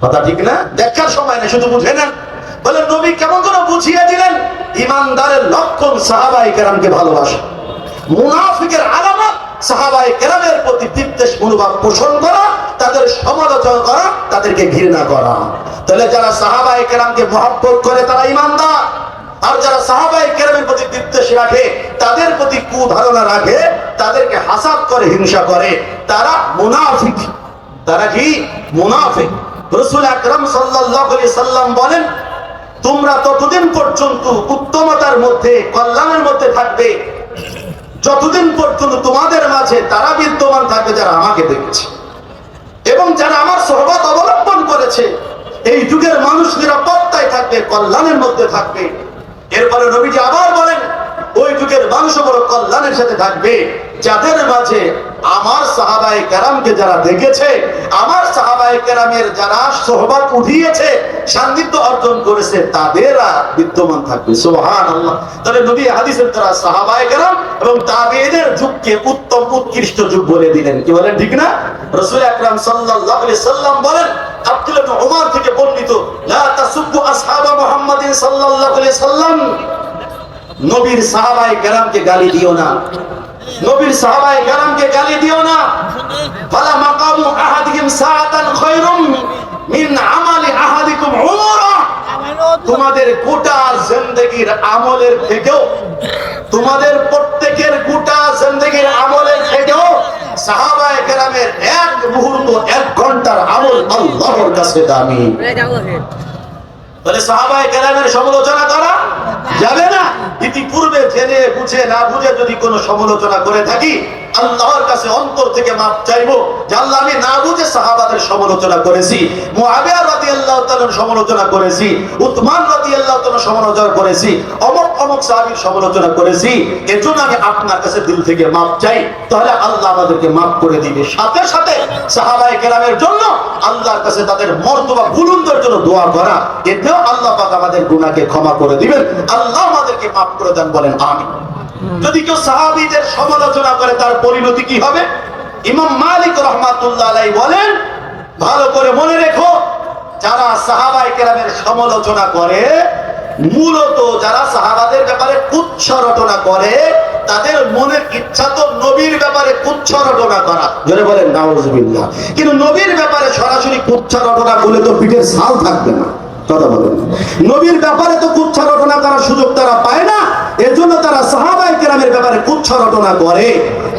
কথা ঠিক না? দেখার সময় না, শুধু বুঝে নেন। বলে নবী কেমন করে বুঝিয়ে দিলেন ইমানদারের লক্ষণ সাহাবায়ে কেরামকে ভালোবাসা, মুনাফিকের আলামত সাহাবায়ে কেরামের প্রতি বিদ্বেষ মনোভাব পোষণ করা, তাদের সমালোচনা করা, তাদেরকে ঘৃণা করা। তাহলে যারা সাহাবায়ে কেরামকে মহব্বত করে তারা ইমানদার, আর যারা সাহাবায়ে কেরামের প্রতি বিদ্বেষ রাখে, তাদের প্রতি কুধারণা রাখে, তাদেরকে হাসাদ করে, হিংসা করে, তারা মুনাফিক। তারা কি? মুনাফিক। রাসূল আকরাম সাল্লাল্লাহু আলাইহি সাল্লাম বলেন, তোমরা ততদিন পর্যন্ত উত্তমতার মধ্যে, কল্যাণের মধ্যে থাকবে যতদিন পর্যন্ত তোমাদের মাঝে তারা বিদ্যমান থাকবে যারা আমাকে দেখেছে এবং যারা আমার সোহবত অবলম্বন করেছে। এই যুগের মানুষ নিরাপত্তায় থাকবে, কল্যাণের মধ্যে থাকবে। এরপরে নবীজি আবার বলেন, ওই যুগের মানুষ বড় কল্যাণের সাথে থাকবে যাদের মাঝে আমার সাহাবায়ে কেরামকে যারা দেখেছে, আমার সাহাবায়ে কেরামের যারা সোহবত উঠিয়েছে, সান্নিধ্য অর্জন করেছে, তাদেরা বিদ্যমান থাকবে। সুবহানাল্লাহ। তাহলে নবী হাদিসের দ্বারা সাহাবায়ে কেরাম এবং তাবেঈদের যুগকে উত্তম উৎকৃষ্ট যুগ বলে দিলেন। কি বলেন, ঠিক না? রাসূল আকরাম সাল্লাল্লাহু আলাইহি সাল্লাম বলেন, আব্দুল্লাহ ইবনে উমর থেকে বর্ণিত, লা তাসুব্বু আসহাবা মুহাম্মাদিন সাল্লাল্লাহু আলাইহি সাল্লাম, নবীর সাহাবায়ে কেরামকে গালি দিও না, নবীর সাহাবায়ে কেরামকে গালি দিও না। ফালা মাকামু আহাদিকুম সাআতান খায়রুম মিন আমালি আহাদিকুম উমরা, তোমাদের গোটা জিন্দেগীর আমলের থেকেও, তোমাদের প্রত্যেকের গোটা জিন্দেগীর আমলের থেকেও সাহাবায়ে কেরামের এক মুহূর্ত, এক ঘন্টার আমল আল্লাহর কাছে দামি। তাহলে সাহাবায়ে কেরামের সমালোচনা করা যাবে না। ইতিপূর্বে জেনে বুঝে না বুঝে যদি কোনো সমালোচনা করে থাকি, আল্লাহর কাছে অন্তর থেকে মাপ চাইবো যে আল্লাহ, আমি না বুঝে সাহাবাদের সমালোচনা করেছি, মুআবিয়া রাদিয়াল্লাহু তাআলার সমালোচনা করেছি, উসমান রাদিয়াল্লাহু তাআলার সমালোচনা করেছি, অমুক অমুক সাহাবীর সমালোচনা করেছি, এজন্য আমি আপনার কাছে দিল থেকে মাপ চাই। তাহলে আল্লাহ আমাদেরকে মাফ করে দিবে। সাথে সাথে সাহাবায়ে কেরামের জন্য আল্লাহর কাছে তাদের মর্তবা বুলন্দের জন্য দোয়া করা, এতেও আল্লাহ পাক আমাদের গুনাহকে ক্ষমা করে দিবেন। আল্লাহ আমাদেরকে মাফ করে দেন, বলেন আমিন। যদি কেউ সাহাবীদের সমালোচনা করে তার পরিণতি কি হবে? ইমাম মালিক রাহমাতুল্লাহ আলাইহি বলেন, ভালো করে মনে রেখো, যারা সাহাবায়ে কেরামের সমালোচনা করে, মূলত যারা সাহাবাদের ব্যাপারে কুচ্ছ রটনা করে, তাদের মনের ইচ্ছা তো নবীর ব্যাপারে কুচ্ছ রটনা করা। জোরে বলেন নাউজুবিল্লাহ। কিন্তু নবীর ব্যাপারে সরাসরি কুচ্ছ রটনা করলে তো পিঠের ছাল থাকবে না। কথা বলেন, নবীর ব্যাপারে তো কুচ্ছ রটনা করার সুযোগ তারা পায় না, এজন্য তারা সাহাবায়ে কেরামের ব্যাপারে কুচ্ছ রটনা করে।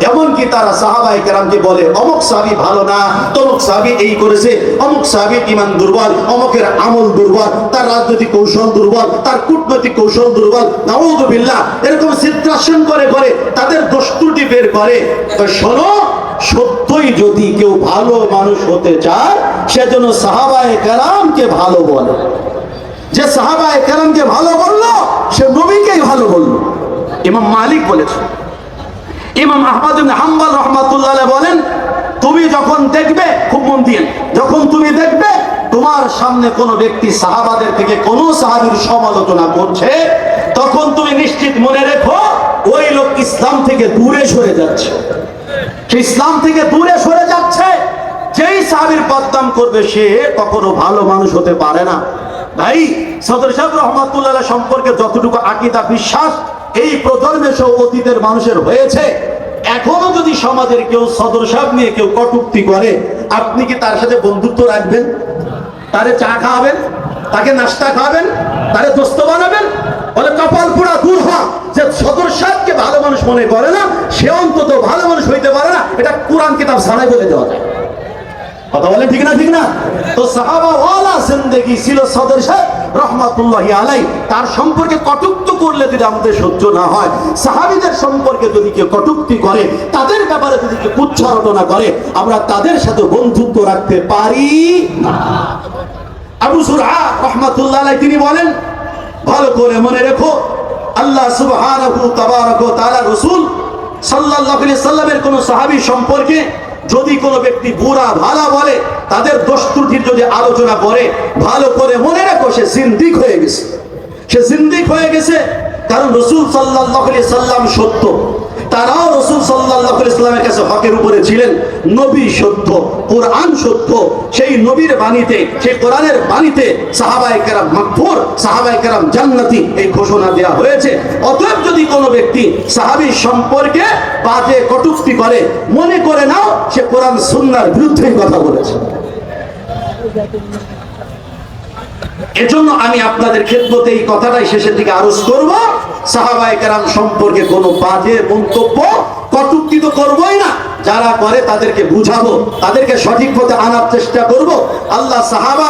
এমনকি তারা সাহাবায়ে কেরামকে বলে, অমুক সাহাবী ভালো না, তমুক সাহাবী এই করেছে, অমুক সাহাবীর ঈমান দুর্বল, অমুকের আমল দুর্বল, তার রাজনৈতিক কৌশল দুর্বল, তার কূটনৈতিক কৌশল দুর্বল, নাউযুবিল্লাহ। এরকম চিত্রাসন করে করে তাদের দোষ ত্রুটি বের করে। তো শোনো, সত্যই যদি কেউ ভালো মানুষ হতে চায়, সেজন্য সাহাবায়ে কেরামকে ভালো বলে। যে সাহাবায়ে কেরামকে ভালো বললো, সে নবীকেই ভালো বললো। ইমাম মালিক বলেছেন। ইমাম আহমদ ইবনে হাম্বল রাহমাতুল্লাহ আলাইহি বলেন, তুমি যখন দেখবে, খুব মন দিয়ে, যখন তুমি দেখবে তোমার সামনে কোনো ব্যক্তি সাহাবাদের থেকে কোনো সাহাবীর সমালোচনা করছে, তখন তুমি নিশ্চিত মনে রেখো ওই লোক ইসলাম থেকে দূরে সরে যাচ্ছে। সে ইসলাম থেকে দূরে সরে যাচ্ছে। যেই সাহাবীর বদনাম করবে সে কখনো ভালো মানুষ হতে পারে না। ভাই, সদর সাহেব রাহমাতুল্লাহ আলাইহি সম্পর্কে যতটুকু আকীদা বিশ্বাস এই প্রজন্মে সহ অতীতের মানুষের হয়েছে, এখনো যদি সমাজের কেউ সদর সাহেব নিয়ে কেউ কটূক্তি করে, আপনি কি তার সাথে বন্ধুত্ব রাখবেন? তারে চা খাওয়াবেন, তাকে নাস্তা খাওয়াবেন, তারে দোস্ত বানাবেন? বলে কপাল পোড়া দূর হওয়া। যে সদর সাহেবকে ভালো মানুষ মনে করে না, সে অন্তত ভালো মানুষ হইতে পারে না, এটা কোরআন কিতাব ছাড়াই বলে দেওয়া যায়। কথা বলেন ঠিক না? ঠিক না? তো সাহাবা ওয়ালা জিন্দেগি ছিল সদর সাহেব রাহমাতুল্লাহি আলাইহি। তার সম্পর্কে কটূক্তি করলে যদি আমাদের সহ্য না হয়, সাহাবীদের সম্পর্কে যদি কেউ কটূক্তি করে, তাদের ব্যাপারে যদি কেউ কুচ্ছ রটনা করে, আমরা তাদের সাথে বন্ধুত্ব রাখতে পারি না। আবু যুরআ রাহমাতুল্লাহ আলাইহি তিনি বলেন, ভালো করে মনে রেখো, আল্লাহ সুবহানাহু তাবারাক ওয়া তাআলা রাসূল সাল্লাল্লাহু আলাইহি সাল্লামের কোন সাহাবী সম্পর্কে যদি কোনো ব্যক্তি বুরা ভালো বলে, তাদের দোষ ত্রুটির যদি আলোচনা করে, ভালো করে মনে রাখো সে জিন্দিক হয়ে গেছে। সে জিন্দিক হয়ে গেছে, কারণ রাসূল সাল্লাল্লাহু আলাইহি সাল্লাম সত্য তারাও রাসূল সাল্লাল্লাহু আলাইহি ওয়াসাল্লামের কাছে হকের উপরে ছিলেন। নবী সত্য, কোরআন সত্য, সেই নবীর বাণীতে, সেই কোরআনের বাণীতে সাহাবায়ে কেরাম মাগফুর, সাহাবায়ে কেরাম জান্নাতি এই ঘোষণা দেওয়া হয়েছে। অতএব যদি কোনো ব্যক্তি সাহাবী সম্পর্কে বাজে কটূক্তি করে, মনে করে নাও সে কোরআন সুন্নাহর বিরুদ্ধে কথা বলেছে। এজন্য আমি আপনাদের খেদমতে এই কথাটাই শেষের দিকে আরজ করব, সাহাবায়ে কেরাম সম্পর্কে কোনো বাজে মন্তব্য, কটূক্তি তো করবই না, যারা করে তাদেরকে বুঝাবো, তাদেরকে সঠিক পথে আনার চেষ্টা করব। আল্লাহ সাহাবা